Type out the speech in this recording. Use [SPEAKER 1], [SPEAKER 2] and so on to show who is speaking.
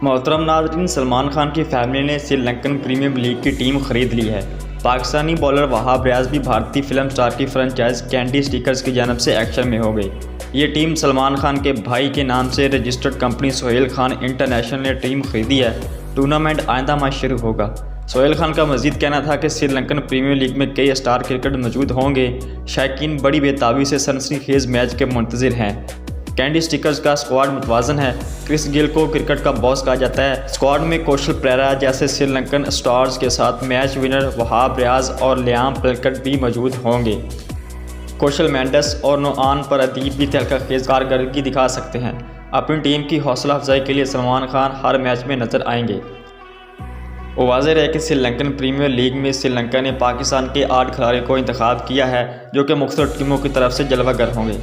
[SPEAKER 1] मोहतरम नाज़रीन, सलमान खान की फैमिली ने श्रीलंकन प्रीमियर लीग की टीम खरीद ली है। पाकिस्तानी बॉलर वहाब रियाज भी भारतीय फिल्म स्टार की फ्रेंचाइज कैंडी स्टिकर्स की जानब से एक्शन में हो गई। ये टीम सलमान खान के भाई के नाम से registered company Sohail Khan international ने टीम खरीदी है। टूर्नामेंट आइंदा माह शुरू होगा। सोहेल खान का मजीद कहना था कि श्रीलंकन प्रीमियर लीग में कई स्टार क्रिकेट मौजूद होंगे। शायकीन बड़ी बेताबी से सनसनीखेज मैच के मुंतज़िर हैं। कैंडी स्टिकर्स का स्क्वाड मुतवाज़न है। क्रिस गेल को क्रिकेट का बॉस कहा जाता है। स्क्वाड में कौशल प्रेरा जैसे श्रीलंकन स्टार्स के साथ मैच विनर वहाब रियाज और लियाम प्लंकट भी मौजूद होंगे। कौशल मेंडिस और नोआन पर अदीब भी तहलका-खेज़ कारकर्दगी दिखा सकते हैं। अपनी टीम की हौसला अफजाई के लिए सलमान खान हर मैच में नजर आएंगे। वो वाज़ेह है कि श्रीलंकन प्रीमियर लीग में श्रीलंका ने पाकिस्तान के 8 खिलाड़ियों को इंतखाब किया है जो कि मुख्तलिफ टीमों की तरफ से जलवागर होंगे।